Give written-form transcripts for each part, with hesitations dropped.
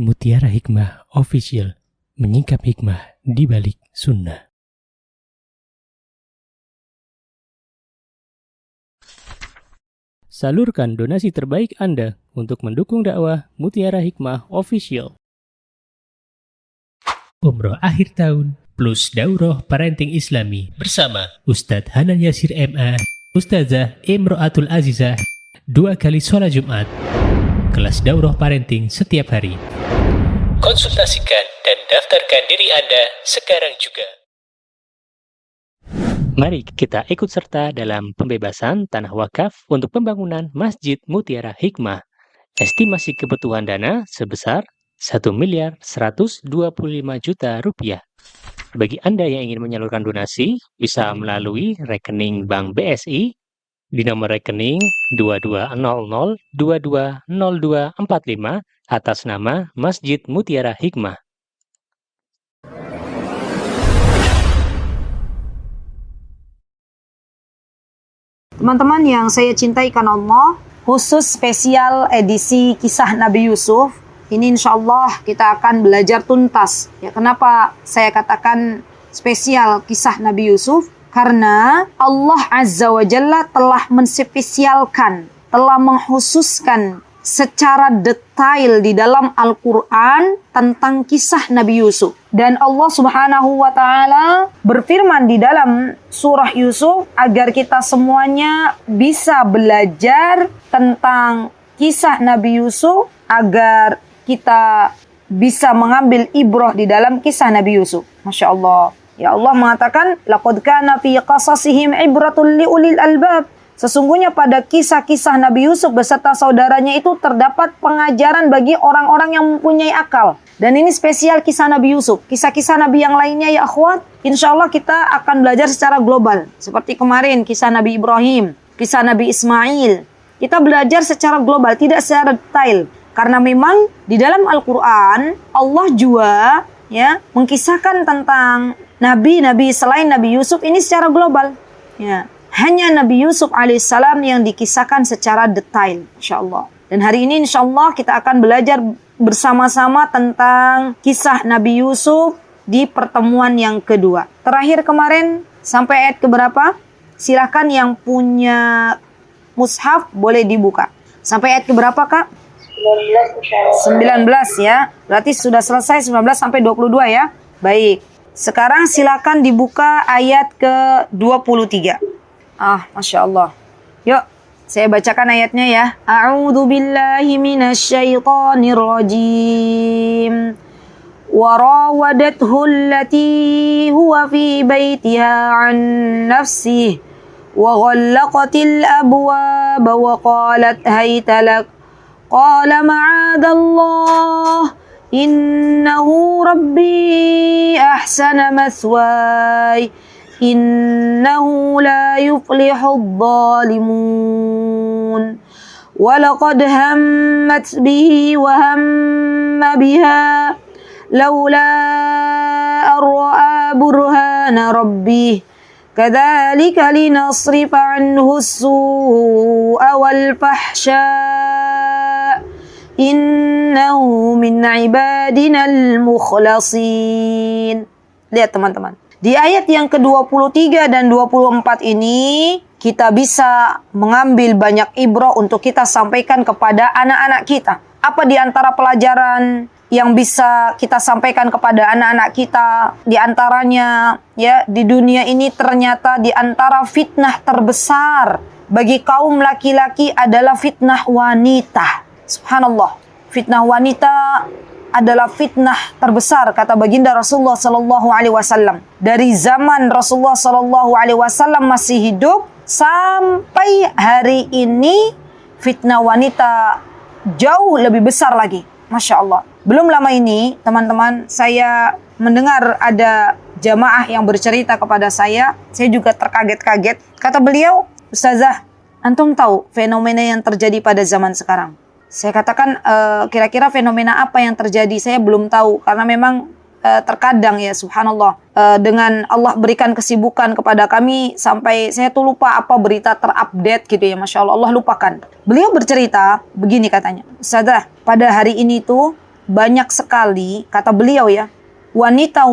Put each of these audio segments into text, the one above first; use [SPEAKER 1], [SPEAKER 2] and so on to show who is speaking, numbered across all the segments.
[SPEAKER 1] Mutiara Hikmah Official, menyingkap hikmah di balik sunnah. Salurkan donasi terbaik Anda untuk mendukung dakwah Mutiara Hikmah Official. Umroh akhir tahun plus Daurah Parenting Islami bersama Ustadz Hanan Yasir MA, Ustazah Imro'atul Azizah, 2 kali sholat Jumat. Kelas Daurah Parenting setiap hari. Konsultasikan dan daftarkan diri Anda sekarang juga. Mari kita ikut serta dalam pembebasan tanah wakaf untuk pembangunan Masjid Mutiara Hikmah. Estimasi kebutuhan dana sebesar 1.125 juta rupiah. Bagi Anda yang ingin menyalurkan donasi, bisa melalui rekening Bank BSI di nomor rekening 2200220245 atas nama Masjid Mutiara Hikmah.
[SPEAKER 2] Teman-teman yang saya cintai karena Allah, khusus spesial edisi kisah Nabi Yusuf, ini insya Allah kita akan belajar tuntas. Ya, kenapa saya katakan spesial kisah Nabi Yusuf? Karena Allah Azza wa Jalla telah menspesialkan, telah mengkhususkan secara detail di dalam Al-Quran tentang kisah Nabi Yusuf. Dan Allah Subhanahu wa Ta'ala berfirman di dalam surah Yusuf agar kita semuanya bisa belajar tentang kisah Nabi Yusuf, agar kita bisa mengambil ibrah di dalam kisah Nabi Yusuf. Masya Allah. Ya, Allah mengatakan, laqad kana fi qasasihim ibratun liulil albab. Sesungguhnya pada kisah-kisah Nabi Yusuf beserta saudaranya itu terdapat pengajaran bagi orang-orang yang mempunyai akal. Dan ini spesial kisah Nabi Yusuf. Kisah-kisah Nabi yang lainnya ya akhwat, insya Allah kita akan belajar secara global. Seperti kemarin kisah Nabi Ibrahim, kisah Nabi Ismail. Kita belajar secara global, tidak secara detail. Karena memang di dalam Al-Quran, Allah juga mengkisahkan tentang Nabi-Nabi selain Nabi Yusuf ini secara global. Ya. Hanya Nabi Yusuf alaihissalam yang dikisahkan secara detail, insyaAllah. Dan hari ini insyaAllah kita akan belajar bersama-sama tentang kisah Nabi Yusuf di pertemuan yang kedua. Terakhir kemarin sampai ayat keberapa? Silakan yang punya mushaf boleh dibuka. Sampai ayat keberapa, Kak? 19 ya. Berarti sudah selesai 19 sampai 22 ya. Baik. Sekarang silakan dibuka ayat ke-23. Masya Allah. Yuk, saya bacakan ayatnya ya. A'udzu billahi minasyaitonir rajim. Wa rawadathu allati huwa fi baitiha an nafsihi wa ghallaqatil abwaba wa qalat hayta lak. Qala ma'adallah innahu rabbi ahsana mathwaya. Innahu la yuflihul zalimun. Walaqad hammat bihi wa hamma biha laula arra'a burhana rabbih. Kadzalika linasrifa anhu as-su'a wal fahsya. Innahu min ibadinal mukhlasin. Lihat teman-teman. Di ayat yang ke-23 dan 24 ini, kita bisa mengambil banyak ibrah untuk kita sampaikan kepada anak-anak kita. Apa di antara pelajaran yang bisa kita sampaikan kepada anak-anak kita? Di antaranya, ya, di dunia ini ternyata di antara fitnah terbesar bagi kaum laki-laki adalah fitnah wanita. Subhanallah. Fitnah wanita adalah fitnah terbesar, kata baginda Rasulullah sallallahu alaihi wasallam. Dari zaman Rasulullah sallallahu alaihi wasallam masih hidup sampai hari ini, fitnah wanita jauh lebih besar lagi. Masya Allah. Belum lama ini, teman-teman, saya mendengar ada jamaah yang bercerita kepada saya juga terkaget-kaget. Kata beliau, Ustazah, antum tahu fenomena yang terjadi pada zaman sekarang? Saya katakan kira-kira fenomena apa yang terjadi, saya belum tahu. Karena memang terkadang ya subhanallah, dengan Allah berikan kesibukan kepada kami sampai saya tuh lupa apa berita terupdate gitu ya. Masya Allah, Allah lupakan. Beliau bercerita begini katanya, Ustazah, pada hari ini tuh banyak sekali, kata beliau ya, wanita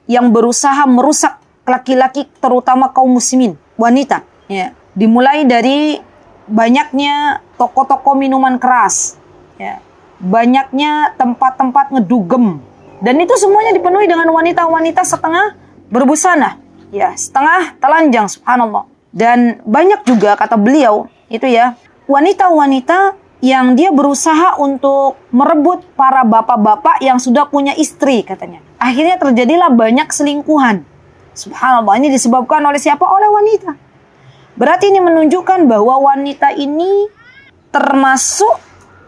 [SPEAKER 2] yang berusaha merusak laki-laki, terutama kaum muslimin, wanita. Ya. Dimulai dari banyaknya toko-toko minuman keras, ya. Banyaknya tempat-tempat ngedugem, dan itu semuanya dipenuhi dengan wanita-wanita setengah berbusana, ya, setengah telanjang, subhanallah. Dan banyak juga, kata beliau, itu ya, wanita-wanita yang dia berusaha untuk merebut para bapak-bapak yang sudah punya istri, katanya. Akhirnya terjadilah banyak selingkuhan. Subhanallah, ini disebabkan oleh siapa? Oleh wanita. Berarti ini menunjukkan bahwa wanita ini termasuk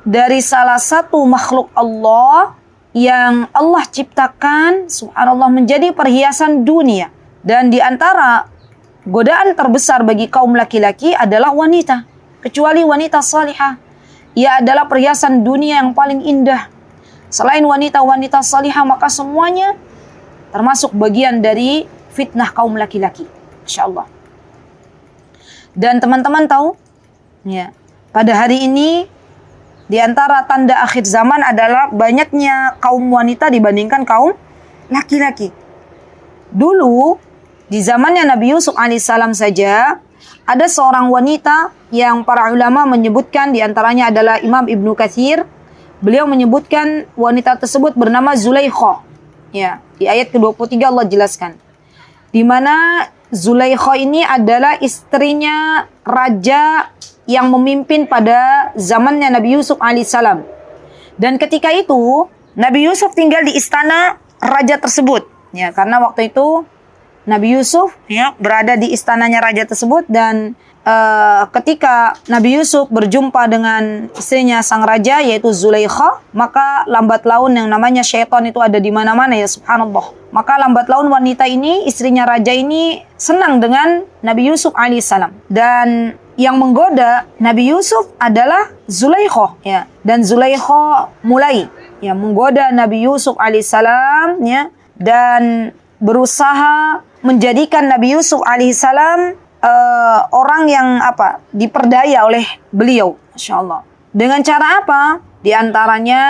[SPEAKER 2] dari salah satu makhluk Allah yang Allah ciptakan, subhanallah, menjadi perhiasan dunia. Dan di antara godaan terbesar bagi kaum laki-laki adalah wanita. Kecuali wanita salihah, ia adalah perhiasan dunia yang paling indah. Selain wanita-wanita salihah, maka semuanya termasuk bagian dari fitnah kaum laki-laki. Insyaallah. Dan teman-teman tahu, ya, pada hari ini di antara tanda akhir zaman adalah banyaknya kaum wanita dibandingkan kaum laki-laki. Dulu di zamannya Nabi Yusuf alaihissalam saja ada seorang wanita yang para ulama menyebutkan, di antaranya adalah Imam Ibnu Katsir. Beliau menyebutkan wanita tersebut bernama Zulaikha. Ya, di ayat ke-23 Allah jelaskan. Di mana Zulaikha ini adalah istrinya raja yang memimpin pada zamannya Nabi Yusuf alaihissalam. Dan ketika itu Nabi Yusuf tinggal di istana raja tersebut. Ya, karena waktu itu Nabi Yusuf, ya, berada di istananya raja tersebut. Dan ketika Nabi Yusuf berjumpa dengan istrinya sang raja, yaitu Zulaikha, maka lambat laun yang namanya syaitan itu ada di mana-mana, ya, subhanallah. Maka lambat laun wanita ini, istrinya raja ini, senang dengan Nabi Yusuf alaihissalam. Dan yang menggoda Nabi Yusuf adalah Zulaikha, ya. Dan Zulaikha mulai, ya, menggoda Nabi Yusuf alaihissalam, ya, dan berusaha menjadikan Nabi Yusuf alaihissalam orang yang diperdaya oleh beliau, insyaallah. Dengan cara apa? Di antaranya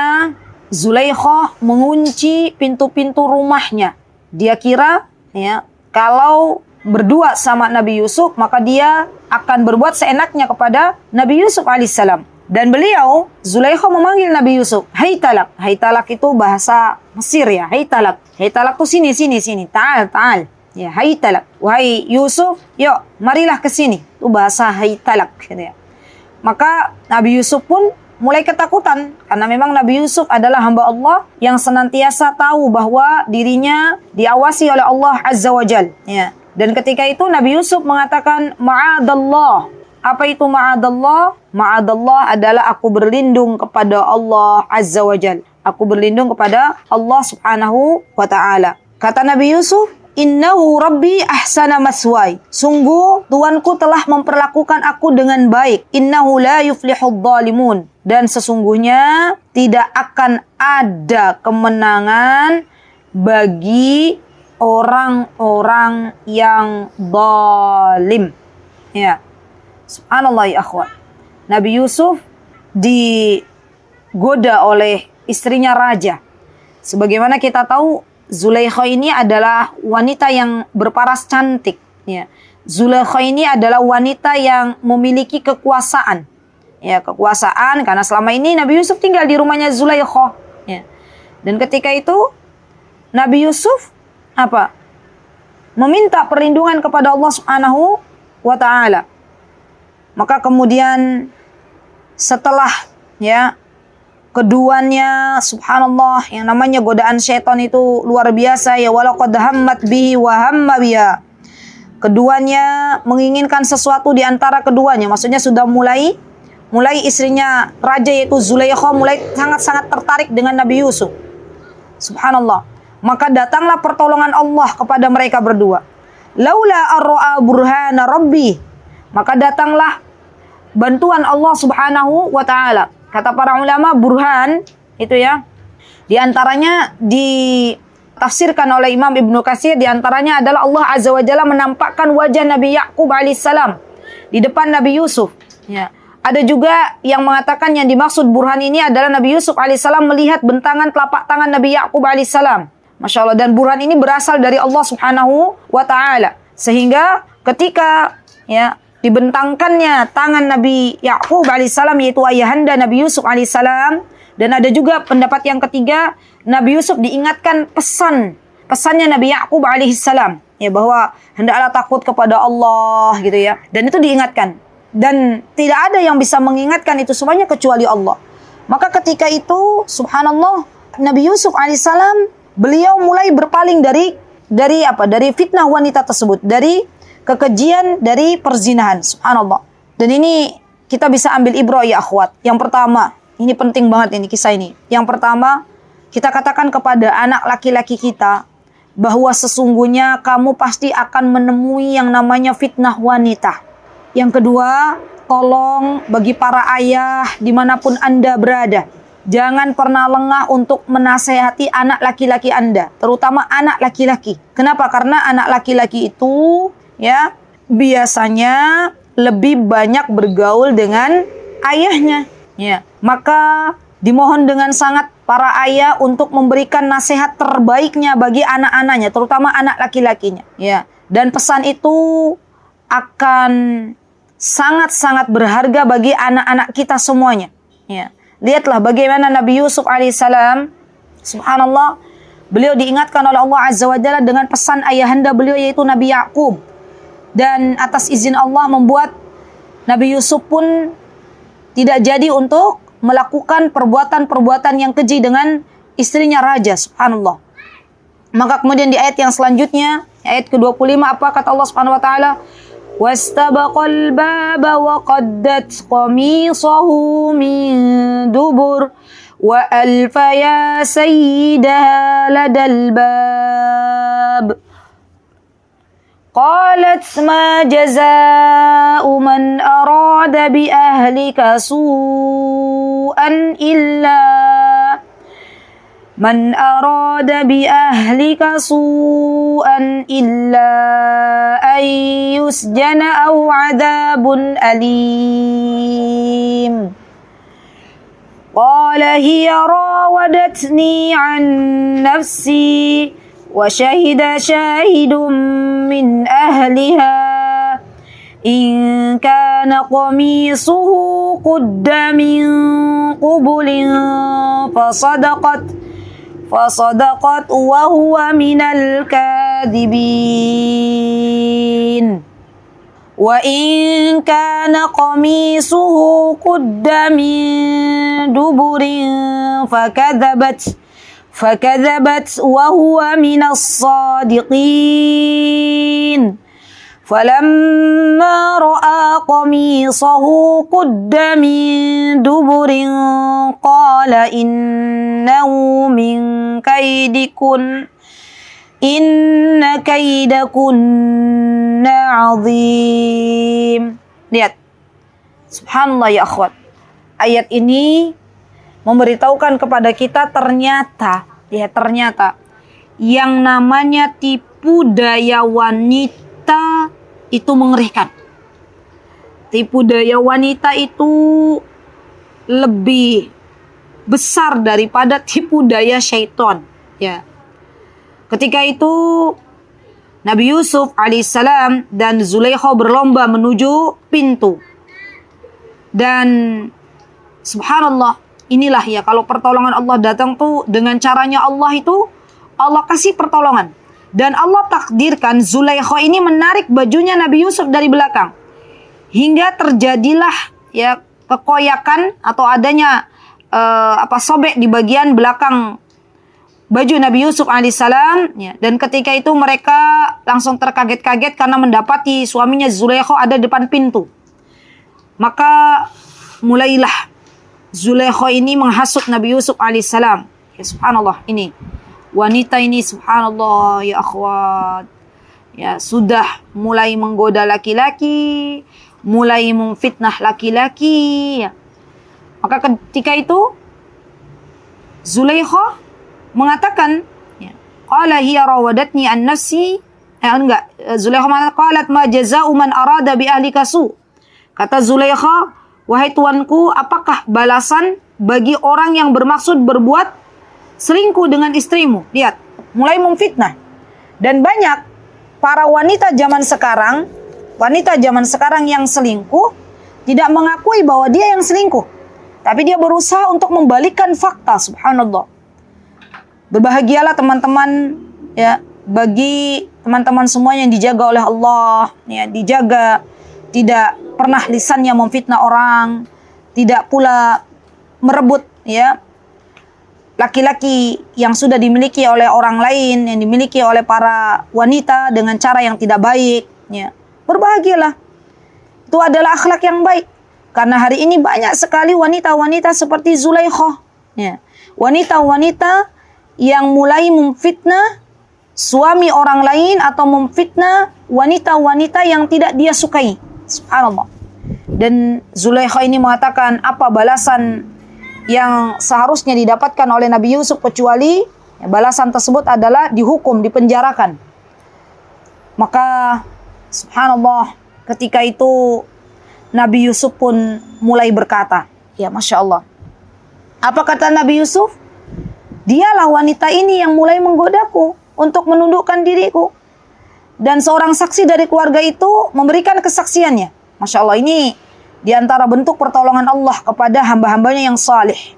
[SPEAKER 2] Zulaikha mengunci pintu-pintu rumahnya. Dia kira, ya, kalau berdua sama Nabi Yusuf maka dia akan berbuat seenaknya kepada Nabi Yusuf alaihissalam. Dan beliau, Zulaikha, memanggil Nabi Yusuf, "Hai talak." Hai talak itu bahasa Mesir, ya. Hai talak. Hai talak itu sini. Ta'al. Ya, hai talak. Wahai Yusuf, yuk, marilah ke sini. Itu bahasa hai talak, gitu ya. Maka Nabi Yusuf pun mulai ketakutan, karena memang Nabi Yusuf adalah hamba Allah yang senantiasa tahu bahwa dirinya diawasi oleh Allah Azza wa Jal, ya. Dan ketika itu Nabi Yusuf mengatakan, "Ma'adallah." Apa itu ma'adallah? Ma'adallah adalah aku berlindung kepada Allah Azza wa Jal. Aku berlindung kepada Allah Subhanahu wa ta'ala. Kata Nabi Yusuf, "Innahu Rabbi ahsana maswai." Sungguh Tuanku telah memperlakukan aku dengan baik. Innahu la yuflihudz zalimun. Dan sesungguhnya tidak akan ada kemenangan bagi orang-orang yang zalim. Ya. Subhanallah, ya akhwat. Nabi Yusuf digoda oleh istrinya raja. Sebagaimana kita tahu, Zulaikha ini adalah wanita yang berparas cantik, ya. Zulaikha ini adalah wanita yang memiliki kekuasaan, ya, kekuasaan, karena selama ini Nabi Yusuf tinggal di rumahnya Zulaikha, ya. Dan ketika itu Nabi Yusuf meminta perlindungan kepada Allah Subhanahu wa ta'ala. Maka kemudian setelah, ya, keduanya, subhanallah, yang namanya godaan syaitan itu luar biasa, ya, walaqad hammat bihi wa hamma biha. Keduanya menginginkan sesuatu di antara keduanya, maksudnya sudah mulai istrinya raja yaitu Zulaikha mulai sangat-sangat tertarik dengan Nabi Yusuf. Subhanallah. Maka datanglah pertolongan Allah kepada mereka berdua. Laula ar-ra'a burhana rabbi. Maka datanglah bantuan Allah Subhanahu wa ta'ala. Kata para ulama, burhan itu, ya, di antaranya ditafsirkan oleh Imam Ibnu Katsir, di antaranya adalah Allah Azza wa Jalla menampakkan wajah Nabi Yakub alaihissalam di depan Nabi Yusuf, ya. Ada juga yang mengatakan yang dimaksud burhan ini adalah Nabi Yusuf alaihissalam melihat bentangan telapak tangan Nabi Yakub alaihissalam. Masya Allah. Dan burhan ini berasal dari Allah subhanahu wa ta'ala. Sehingga ketika dibentangkannya tangan Nabi Yakub alaihissalam, yaitu ayahanda Nabi Yusuf alaihissalam. Dan ada juga pendapat yang ketiga, Nabi Yusuf diingatkan pesannya Nabi Yakub alaihissalam, bahwa hendaklah takut kepada Allah gitu ya. Dan itu diingatkan. Dan tidak ada yang bisa mengingatkan itu semuanya kecuali Allah. Maka ketika itu subhanallah, Nabi Yusuf alaihissalam beliau mulai berpaling dari fitnah wanita tersebut, dari kekejian, dari perzinahan. Subhanallah. Dan ini kita bisa ambil ibrah ya akhwat. Yang pertama, ini penting banget ini kisah ini. Yang pertama, kita katakan kepada anak laki-laki kita bahwa sesungguhnya kamu pasti akan menemui yang namanya fitnah wanita. Yang kedua, tolong bagi para ayah dimanapun Anda berada, jangan pernah lengah untuk menasehati anak laki-laki Anda, terutama anak laki-laki. Kenapa? Karena anak laki-laki itu biasanya lebih banyak bergaul dengan ayahnya. Maka dimohon dengan sangat para ayah untuk memberikan nasihat terbaiknya bagi anak-anaknya, terutama anak laki-lakinya. Dan pesan itu akan sangat-sangat berharga bagi anak-anak kita semuanya. Lihatlah bagaimana Nabi Yusuf alaihissalam, subhanallah, beliau diingatkan oleh Allah Azza wa Jalla dengan pesan ayahanda beliau yaitu Nabi Yakub. Dan atas izin Allah membuat Nabi Yusuf pun tidak jadi untuk melakukan perbuatan-perbuatan yang keji dengan istrinya raja, subhanallah. Maka kemudian di ayat yang selanjutnya, ayat ke-25, apa kata Allah Subhanahu wa taala? Wastabaqal baba wa qaddat qamisahu min dubur wa alfa ya sayyidaha ladal bab. Qalat ma jazaa'u man arada bi ahlika su'an illa Man arada bi ahlika su'an illa an yusjana aw adabun alim. Qala hiya rawadatni an nafsi wa shahida shahidun min ahliha in kana qamisuhu qudda min qubulin fasadaqat wa huwa minal kadhibin. Wa in kana qamisuhu qudda min duburin fakadhabat wa huwa minas sadiqin. فلما رأى قميصه قد من دبر قال إنه من كيدكن إن كيدكن عظيم. Lihat, subhanallah ya akhwat, ayat ini memberitahukan kepada kita ternyata yang namanya tipu daya wanita itu mengerikan. Tipu daya wanita itu lebih besar daripada tipu daya syaitan. Ketika itu Nabi Yusuf alaihissalam dan Zulaikha berlomba menuju pintu. Dan subhanallah, inilah kalau pertolongan Allah datang tuh dengan caranya Allah itu, Allah kasih pertolongan. Dan Allah takdirkan Zulaikha ini menarik bajunya Nabi Yusuf dari belakang. Hingga terjadilah kekoyakan atau adanya sobek di bagian belakang baju Nabi Yusuf alaihissalam. Dan ketika itu mereka langsung terkaget-kaget karena mendapati suaminya Zulaikha ada depan pintu. Maka mulailah Zulaikha ini menghasut Nabi Yusuf alaihissalam. Subhanallah, ini wanita ini subhanallah ya akhwat, sudah mulai menggoda laki-laki, mulai memfitnah laki-laki. Maka ketika itu Zulaikha mengatakan, qala hiya rawadatni an nafsi, Zulaikha mengatakan qalat ma jazaa'u man arada bi ahlika su. Kata Zulaikha, Wahai tuanku, apakah balasan bagi orang yang bermaksud berbuat selingkuh dengan istrimu? Lihat, mulai memfitnah. Dan banyak para wanita zaman sekarang yang selingkuh tidak mengakui bahwa dia yang selingkuh, tapi dia berusaha untuk membalikkan fakta. Subhanallah. Berbahagialah teman-teman, ya, bagi teman-teman semua yang dijaga oleh Allah, ya, dijaga, tidak pernah lisannya memfitnah orang, tidak pula merebut, ya, laki-laki yang sudah dimiliki oleh orang lain, yang dimiliki oleh para wanita dengan cara yang tidak baik, ya. Berbahagialah. Itu adalah akhlak yang baik. Karena hari ini banyak sekali wanita-wanita seperti Zulaikha, ya. Wanita-wanita yang mulai memfitnah suami orang lain atau memfitnah wanita-wanita yang tidak dia sukai. Subhanallah. Dan Zulaikha ini mengatakan, apa balasan yang seharusnya didapatkan oleh Nabi Yusuf kecuali ya, balasan tersebut adalah dihukum, dipenjarakan. Maka subhanallah, ketika itu Nabi Yusuf pun mulai berkata, ya Masya Allah. Apa kata Nabi Yusuf? Dialah wanita ini yang mulai menggodaku untuk menundukkan diriku. Dan seorang saksi dari keluarga itu memberikan kesaksiannya. Masya Allah, ini di antara bentuk pertolongan Allah kepada hamba-hambanya yang saleh.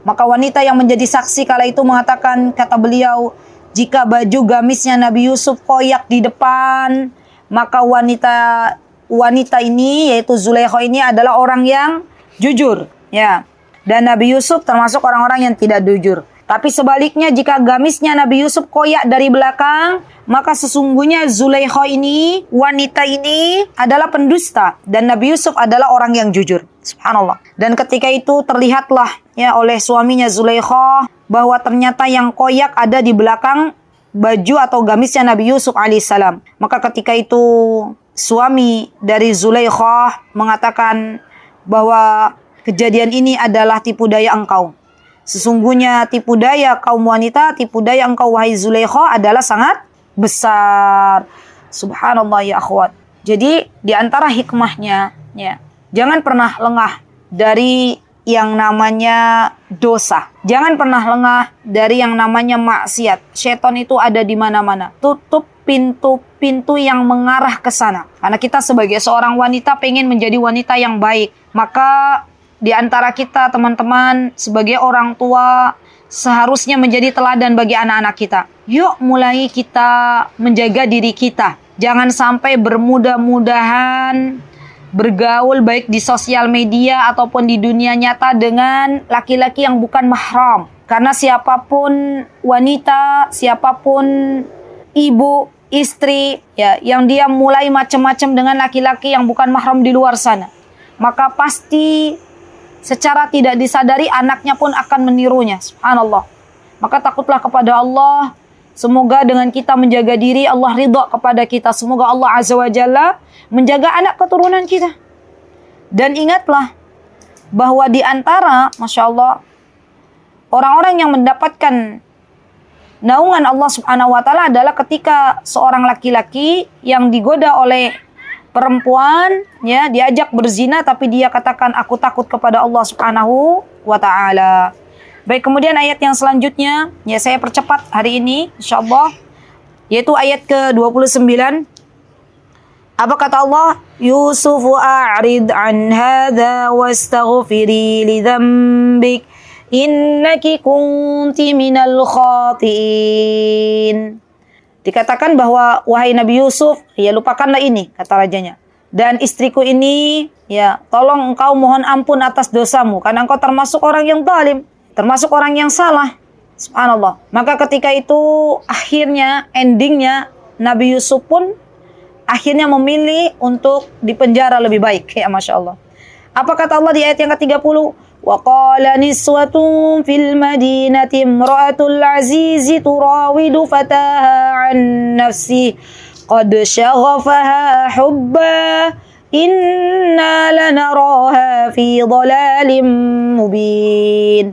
[SPEAKER 2] Maka wanita yang menjadi saksi kala itu mengatakan, kata beliau, jika baju gamisnya Nabi Yusuf koyak di depan, maka wanita ini, yaitu Zulaikha ini adalah orang yang jujur, ya. Dan Nabi Yusuf termasuk orang-orang yang tidak jujur. Tapi sebaliknya, jika gamisnya Nabi Yusuf koyak dari belakang, maka sesungguhnya Zulaikha ini, wanita ini adalah pendusta, dan Nabi Yusuf adalah orang yang jujur. Subhanallah. Dan ketika itu terlihatlah ya oleh suaminya Zulaikha bahwa ternyata yang koyak ada di belakang baju atau gamisnya Nabi Yusuf alaihissalam. Maka ketika itu suami dari Zulaikha mengatakan bahwa kejadian ini adalah tipu daya engkau. Sesungguhnya tipu daya kaum wanita, tipu daya engkau wahai Zulaikha adalah sangat besar. Subhanallah ya akhwat. Jadi di antara hikmahnya, ya, jangan pernah lengah dari yang namanya dosa. Jangan pernah lengah dari yang namanya maksiat. Syaitan itu ada di mana-mana. Tutup pintu-pintu yang mengarah ke sana. Karena kita sebagai seorang wanita pengen menjadi wanita yang baik. Maka di antara kita teman-teman sebagai orang tua seharusnya menjadi teladan bagi anak-anak kita. Yuk mulai kita menjaga diri kita. Jangan sampai bermudah-mudahan bergaul baik di sosial media ataupun di dunia nyata dengan laki-laki yang bukan mahram. Karena siapapun wanita, siapapun ibu, istri, ya, yang dia mulai macam-macam dengan laki-laki yang bukan mahram di luar sana, maka pasti secara tidak disadari anaknya pun akan menirunya. Subhanallah. Maka takutlah kepada Allah. Semoga dengan kita menjaga diri, Allah ridha kepada kita. Semoga Allah Azza wa Jalla menjaga anak keturunan kita. Dan ingatlah bahwa di antara, Masya Allah, orang-orang yang mendapatkan naungan Allah Subhanahu wa Ta'ala adalah ketika seorang laki-laki yang digoda oleh perempuan, ya, diajak berzina tapi dia katakan aku takut kepada Allah Subhanahu wa Ta'ala. Baik, kemudian ayat yang selanjutnya, ya, saya percepat hari ini insyaallah, yaitu ayat ke-29. Apa kata Allah? Yusufu a'rid an hadha wastaghfiri li dzambik innaki kunti minal khatiin. Dikatakan bahwa wahai Nabi Yusuf, ya lupakanlah ini, kata rajanya. Dan istriku ini, ya tolong engkau mohon ampun atas dosamu. Karena engkau termasuk orang yang zalim, termasuk orang yang salah. Subhanallah. Maka ketika itu akhirnya, endingnya, Nabi Yusuf pun akhirnya memilih untuk dipenjara lebih baik. Ya Masya Allah. Apa kata Allah di ayat yang ke-30? وَقَالَ نِسْوَةٌ فِي الْمَدِينَةِ امْرَأَةُ الْعَزِيزِ تُرَاوِدُ فَتَاهَا عَنْ نَفْسِهِ قَدْ شَغَفَهَا حُبًّا إِنَّا لَنَرَاهَا فِي ضَلَالٍ مُبِينٍ.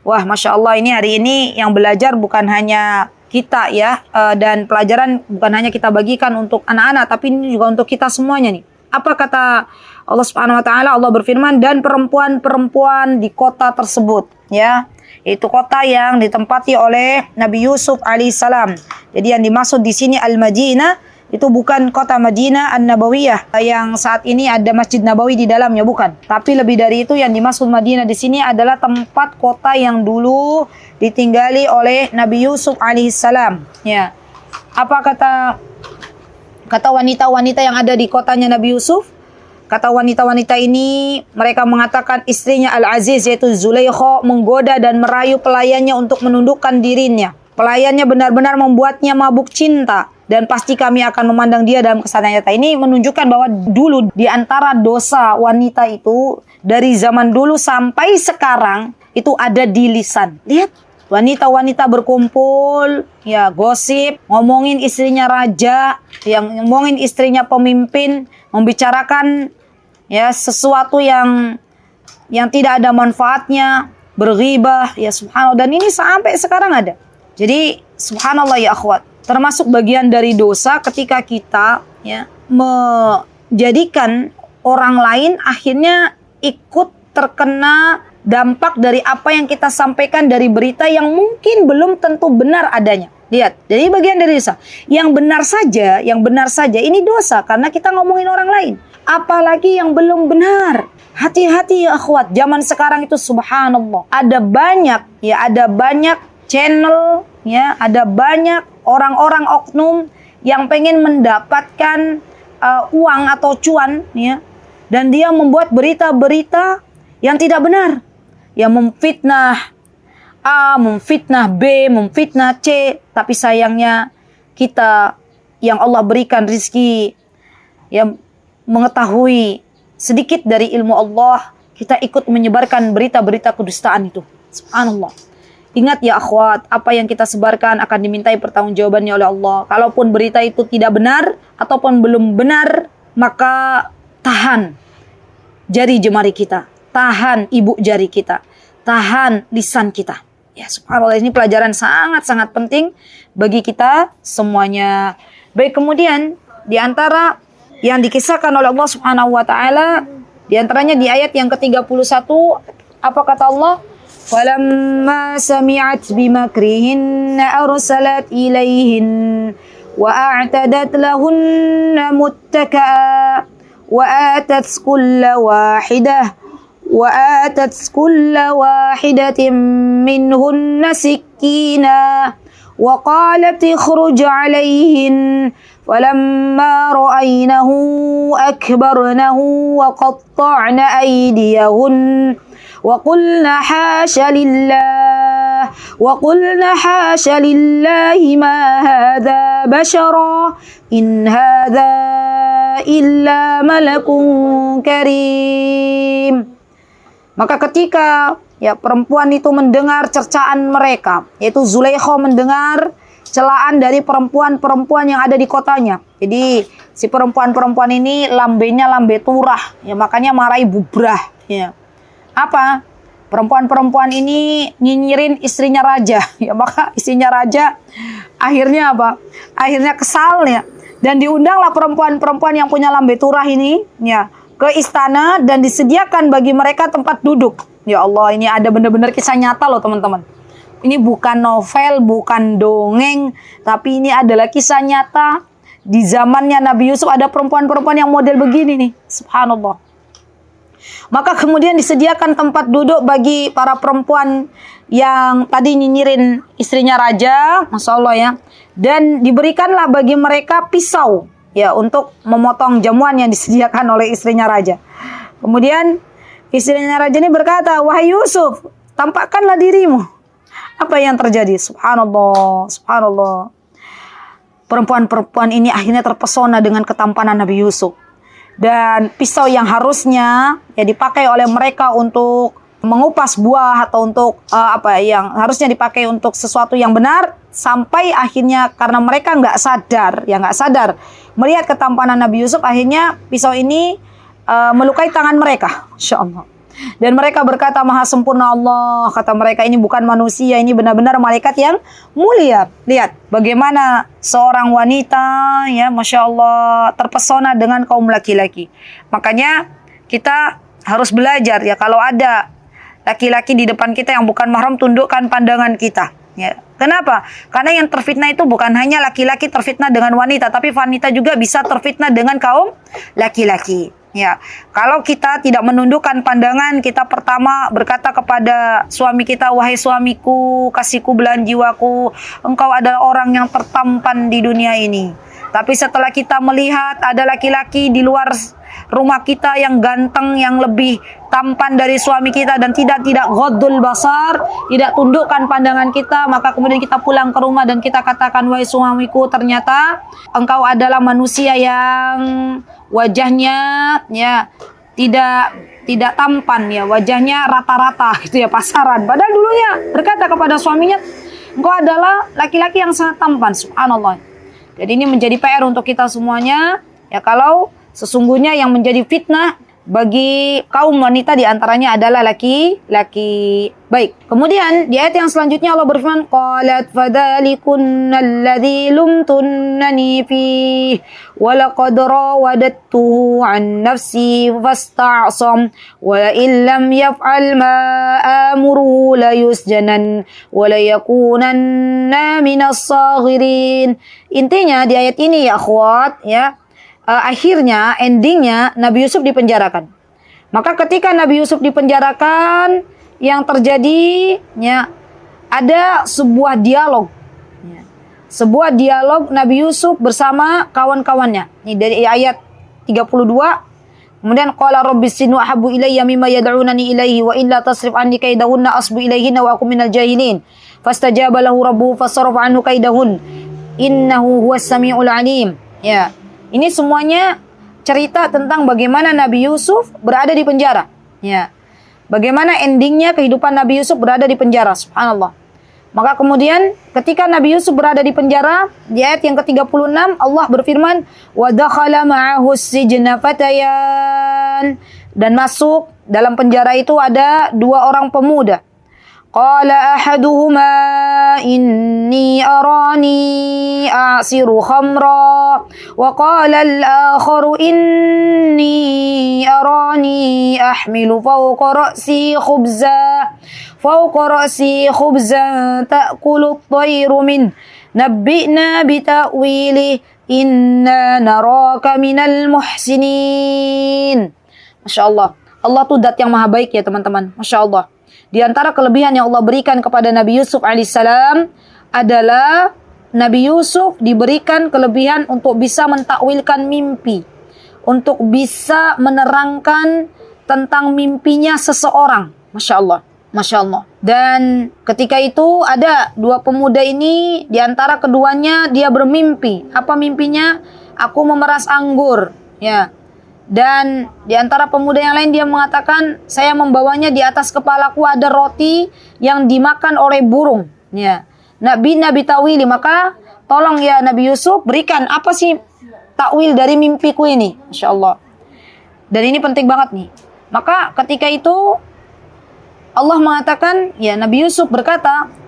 [SPEAKER 2] Wah, Masya Allah, ini hari ini yang belajar bukan hanya kita, ya, dan pelajaran bukan hanya kita bagikan untuk anak-anak, tapi ini juga untuk kita semuanya nih. Apa kata Allah Subhanahu wa taala? Allah berfirman, dan perempuan-perempuan di kota tersebut, ya. Itu kota yang ditempati oleh Nabi Yusuf alaihissalam. Jadi yang dimaksud di sini Al-Madinah itu bukan kota Madinah An-Nabawiyah yang saat ini ada Masjid Nabawi di dalamnya, bukan. Tapi lebih dari itu, yang dimaksud Madinah di sini adalah tempat kota yang dulu ditinggali oleh Nabi Yusuf alaihissalam. Ya. Apa kata wanita-wanita yang ada di kotanya Nabi Yusuf? Kata wanita-wanita ini, mereka mengatakan istrinya Al-Aziz yaitu Zulaikha menggoda dan merayu pelayannya untuk menundukkan dirinya. Pelayannya benar-benar membuatnya mabuk cinta, dan pasti kami akan memandang dia dalam kesaksian nyata. Ini menunjukkan bahwa dulu di antara dosa wanita itu dari zaman dulu sampai sekarang itu ada di lisan. Lihat, wanita-wanita berkumpul, ya, gosip, ngomongin istrinya raja, yang ngomongin istrinya pemimpin, membicarakan ya sesuatu yang tidak ada manfaatnya, berghibah, ya subhanallah, dan ini sampai sekarang ada. Jadi subhanallah ya akhwat, termasuk bagian dari dosa ketika kita ya menjadikan orang lain akhirnya ikut terkena dampak dari apa yang kita sampaikan dari berita yang mungkin belum tentu benar adanya. Lihat, jadi bagian dari dosa. Yang benar saja ini dosa karena kita ngomongin orang lain. Apalagi yang belum benar. Hati-hati ya akhwat, zaman sekarang itu subhanallah. Ada banyak channel, ya, ada banyak orang-orang oknum yang pengen mendapatkan uang atau cuan, ya, dan dia membuat berita-berita yang tidak benar, yang memfitnah A, memfitnah B, memfitnah C. Tapi sayangnya kita yang Allah berikan rizki, yang mengetahui sedikit dari ilmu Allah, kita ikut menyebarkan berita-berita kedustaan itu. Subhanallah. Ingat ya akhwat, apa yang kita sebarkan akan dimintai pertanggungjawabannya oleh Allah. Kalaupun berita itu tidak benar ataupun belum benar, maka tahan jari jemari kita, tahan ibu jari kita, tahan lisan kita. Ya subhanallah, ini pelajaran sangat-sangat penting bagi kita semuanya. Baik, kemudian di antara yang dikisahkan oleh Allah Subhanahu wa taala, di antaranya di ayat yang ke-31, apa kata Allah? فَلَمَّا سَمِعَتْ بِمَكْرِهِنَّ أَرْسَلَتْ إِلَيْهِنَّ وَأَعْتَدَتْ لَهُنَّ مُتَّكَأً وَآتَتْ كُلَّ وَاحِدَةٍ مِّنْهُنَّ سِكِّينًا وَقَالَتْ اخْرُجْ عَلَيْهِنَّ فَلَمَّا رَأَيْنَهُ أَكْبَرْنَهُ وَقَطَّعْنَ أَيْدِيَهُنَّ وَقُلْنَ حَاشَ لِلَّهِ مَا هَذَا بَشَرًا إِنْ هَذَا إِلَّا مَلَكٌ كَرِيمٌ. Maka ketika ya perempuan itu mendengar cercaan mereka, yaitu Zulaikha mendengar celaan dari perempuan-perempuan yang ada di kotanya. Jadi si perempuan-perempuan ini lambenya lambe turah, ya makanya marahi bubrah, ya. Apa? Perempuan-perempuan ini nyinyirin istrinya raja. Ya maka istrinya raja akhirnya apa? Akhirnya kesal, ya. Dan diundanglah perempuan-perempuan yang punya lambe turah ini, ya, ke istana dan disediakan bagi mereka tempat duduk. Ya Allah, ini ada benar-benar kisah nyata loh teman-teman. Ini bukan novel, bukan dongeng, tapi ini adalah kisah nyata. Di zamannya Nabi Yusuf ada perempuan-perempuan yang model begini nih. Subhanallah. Maka kemudian disediakan tempat duduk bagi para perempuan yang tadi nyinyirin istrinya raja, Masya Allah ya. Dan diberikanlah bagi mereka pisau, ya, untuk memotong jamuan yang disediakan oleh istrinya raja. Kemudian istrinya raja ini berkata, "Wahai Yusuf, tampakkanlah dirimu." Apa yang terjadi? Subhanallah, subhanallah. Perempuan-perempuan ini akhirnya terpesona dengan ketampanan Nabi Yusuf. Dan pisau yang harusnya ya dipakai oleh mereka untuk mengupas buah atau untuk yang harusnya dipakai untuk sesuatu yang benar, sampai akhirnya karena mereka nggak sadar melihat ketampanan Nabi Yusuf, akhirnya pisau ini melukai tangan mereka. Masya Allah. Dan mereka berkata, maha sempurna Allah. Kata mereka, ini bukan manusia, ini benar-benar malaikat yang mulia. Lihat bagaimana seorang wanita, ya Masya Allah, terpesona dengan kaum laki-laki. Makanya kita harus belajar ya, kalau ada laki-laki di depan kita yang bukan mahram, tundukkan pandangan kita. Ya. Kenapa? Karena yang terfitnah itu bukan hanya laki-laki terfitnah dengan wanita, tapi wanita juga bisa terfitnah dengan kaum laki-laki. Ya, kalau kita tidak menundukkan pandangan, kita pertama berkata kepada suami kita, wahai suamiku, kasihku belahan jiwaku, engkau adalah orang yang tertampan di dunia ini. Tapi setelah kita melihat ada laki-laki di luar rumah kita yang ganteng, yang lebih tampan dari suami kita dan tidak ghaddul basar, tidak tundukkan pandangan kita, maka kemudian kita pulang ke rumah dan kita katakan, wahai suamiku, ternyata engkau adalah manusia yang wajahnya ya tidak tampan ya, wajahnya rata-rata gitu ya, pasaran. Padahal dulunya berkata kepada suaminya, engkau adalah laki-laki yang sangat tampan, subhanallah. Jadi ini menjadi PR untuk kita semuanya ya, kalau sesungguhnya yang menjadi fitnah bagi kaum wanita diantaranya adalah laki-laki. Baik, kemudian di ayat yang selanjutnya Allah berfirman, qalat fadhalikunna alladhi lumtunnani fihi wa laqad rawadattuhu an nafsi fasta'sam wa la illam yaf'al ma amuru la yusjanan wa la yakunanna minas saghirin. Intinya di ayat ini ya akhwat ya, akhirnya endingnya Nabi Yusuf dipenjarakan. Maka ketika Nabi Yusuf dipenjarakan, yang terjadi ya, ada sebuah dialog ya. Sebuah dialog Nabi Yusuf bersama kawan-kawannya. Ini dari ayat 32. Kemudian qala rabbis sinu ahabbu ilayya mimma yad'unani ilayhi wa illa tasrif anni kaidahunna asbu ilayhinna wa akum minal jahilin. Fastajaba lahu rabbuhu fasarafa anhu kaidahun. Innahu huwas samiul alim. Ya. Ini semuanya cerita tentang bagaimana Nabi Yusuf berada di penjara. Ya. Bagaimana endingnya kehidupan Nabi Yusuf berada di penjara. Subhanallah. Maka kemudian ketika Nabi Yusuf berada di penjara, di ayat yang ke-36 Allah berfirman, wa dakhala ma'ahu sijna fatayan, dan masuk dalam penjara itu ada dua orang pemuda. Qala ahaduhuma inni arani a'siru khamra wa qala al-akharu inni arani ahmilu fawqa ra'si khubzan ta'kulu at-tayru min nabbi'na bita'wili inna naraka minal muhsinin. Masya Allah. Allah tuh zat yang maha baik ya teman-teman. Masya Allah. Di antara kelebihan yang Allah berikan kepada Nabi Yusuf alaihissalam adalah Nabi Yusuf diberikan kelebihan untuk bisa mentakwilkan mimpi, untuk bisa menerangkan tentang mimpinya seseorang. Masya Allah, Masya Allah. Dan ketika itu ada dua pemuda ini, di antara keduanya dia bermimpi. Apa mimpinya? Aku memeras anggur, ya. Dan di antara pemuda yang lain dia mengatakan, saya membawanya di atas kepalaku ada roti yang dimakan oleh burung. Ya. Nabi tawili, maka tolong ya Nabi Yusuf berikan apa sih takwil dari mimpiku ini. Masya Allah. Dan ini penting banget nih. Maka ketika itu Allah mengatakan, ya Nabi Yusuf berkata,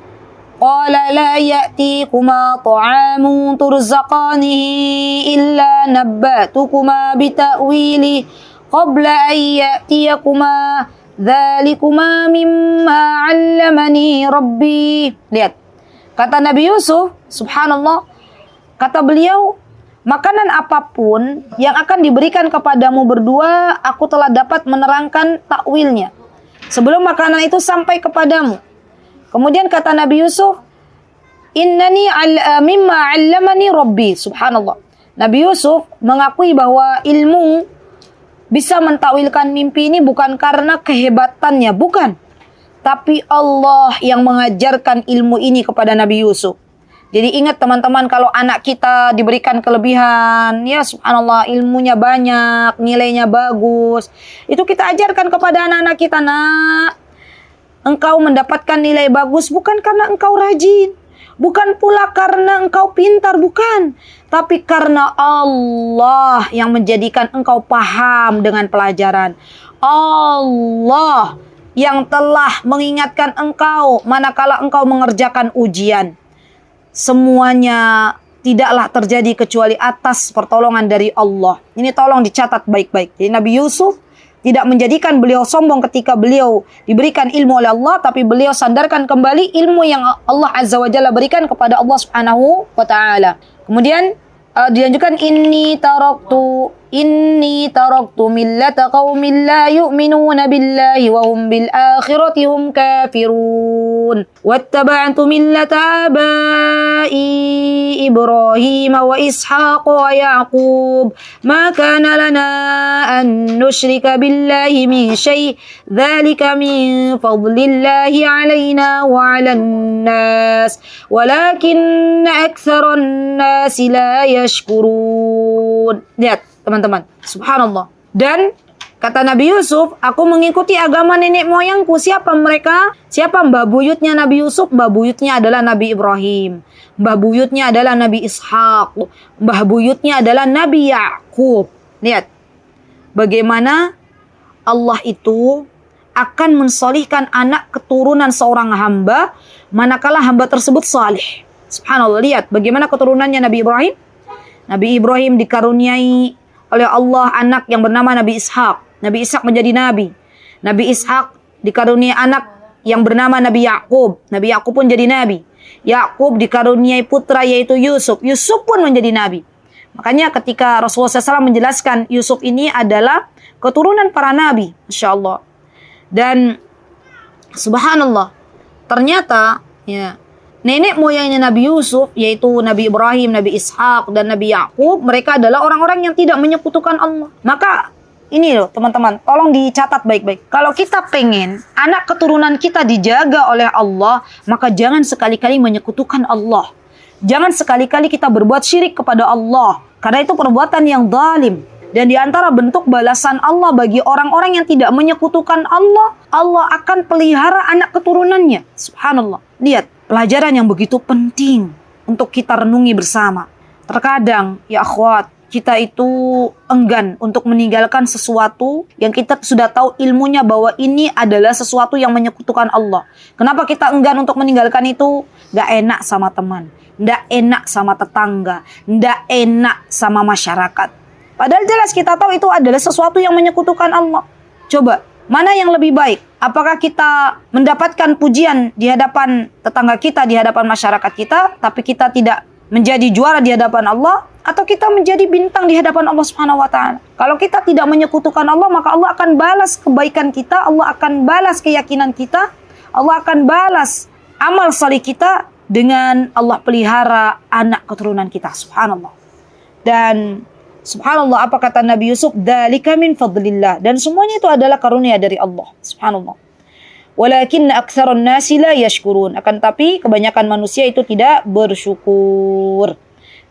[SPEAKER 2] qala la ya'tikuma ta'amun turzaqanihi illa nabbatukuma bita'wili qabla an ya'tiyakuma dhalikuma mimma 'allamani rabbi. Lihat, kata Nabi Yusuf, subhanallah, kata beliau, makanan apapun yang akan diberikan kepadamu berdua, aku telah dapat menerangkan takwilnya sebelum makanan itu sampai kepadamu. Kemudian kata Nabi Yusuf, innani mimma 'allamani rabbi. Subhanallah. Nabi Yusuf mengakui bahwa ilmu bisa mentakwilkan mimpi ini bukan karena kehebatannya, bukan. Tapi Allah yang mengajarkan ilmu ini kepada Nabi Yusuf. Jadi ingat teman-teman, kalau anak kita diberikan kelebihan, ya subhanallah, ilmunya banyak, nilainya bagus, itu kita ajarkan kepada anak-anak kita, nak, engkau mendapatkan nilai bagus bukan karena engkau rajin, Bukan pula karena engkau pintar, bukan. Tapi karena Allah yang menjadikan engkau paham dengan pelajaran. Allah yang telah mengingatkan engkau manakala engkau mengerjakan ujian. Semuanya tidaklah terjadi kecuali atas pertolongan dari Allah. Ini tolong dicatat baik-baik. Jadi Nabi Yusuf tidak menjadikan beliau sombong ketika beliau diberikan ilmu oleh Allah, tapi beliau sandarkan kembali ilmu yang Allah Azza wa Jalla berikan kepada Allah Subhanahu wa taala. Kemudian dilanjutkan inni taraktu millata qaumin la yu'minuna billahi wa hum bil akhirati hum kafirun wattaba'tu millata abai Ibrahim wa Ishaq wa Yaqub ma kana lana an nusyrika billahi min syai' dzalika min fadlillahi alaina wa 'alan nas walakinna aktsaran nasi la yashkurun. Lihat teman-teman, subhanallah. Dan kata Nabi Yusuf, aku mengikuti agama nenek moyangku. Siapa mereka? Siapa mbah buyutnya Nabi Yusuf? Mbah buyutnya adalah Nabi Ibrahim. Mbah buyutnya adalah Nabi Ishaq. Mbah buyutnya adalah Nabi Yaqub. Lihat, bagaimana Allah itu akan mensolihkan anak keturunan seorang hamba manakala hamba tersebut salih. Subhanallah, lihat bagaimana keturunannya Nabi Ibrahim. Nabi Ibrahim dikaruniai oleh Allah anak yang bernama Nabi Ishaq. Nabi Ishaq menjadi nabi. Nabi Ishaq dikaruniai anak yang bernama Nabi Yaqub. Nabi Yaqub pun jadi nabi. Yaqub dikaruniai putra yaitu Yusuf. Yusuf pun menjadi nabi. Makanya ketika Rasulullah SAW menjelaskan Yusuf ini adalah keturunan para nabi. Masya Allah. Dan subhanallah, ternyata ya, nenek moyangnya Nabi Yusuf, yaitu Nabi Ibrahim, Nabi Ishaq, dan Nabi Yaqub, mereka adalah orang-orang yang tidak menyekutukan Allah. Maka ini loh teman-teman, tolong dicatat baik-baik. Kalau kita pengen anak keturunan kita dijaga oleh Allah, maka jangan sekali-kali menyekutukan Allah. Jangan sekali-kali kita berbuat syirik kepada Allah. Karena itu perbuatan yang zalim. Dan di antara bentuk balasan Allah bagi orang-orang yang tidak menyekutukan Allah, Allah akan pelihara anak keturunannya. Subhanallah. Lihat. Pelajaran yang begitu penting untuk kita renungi bersama. Terkadang, ya akhwat, kita itu enggan untuk meninggalkan sesuatu yang kita sudah tahu ilmunya bahwa ini adalah sesuatu yang menyekutukan Allah. Kenapa kita enggan untuk meninggalkan itu? Gak enak sama teman, gak enak sama tetangga, gak enak sama masyarakat. Padahal jelas kita tahu itu adalah sesuatu yang menyekutukan Allah. Coba, mana yang lebih baik? Apakah kita mendapatkan pujian di hadapan tetangga kita, di hadapan masyarakat kita, tapi kita tidak menjadi juara di hadapan Allah, atau kita menjadi bintang di hadapan Allah Subhanahu wa taala? Kalau kita tidak menyekutukan Allah, maka Allah akan balas kebaikan kita, Allah akan balas keyakinan kita, Allah akan balas amal salih kita dengan Allah pelihara anak keturunan kita. Subhanallah. Dan subhanallah, apa kata Nabi Yusuf? Dzalika min fadlillah. Dan semuanya itu adalah karunia dari Allah. Subhanallah. Walakinna aktsaran nasi la yashkurun. Akan tapi kebanyakan manusia itu tidak bersyukur.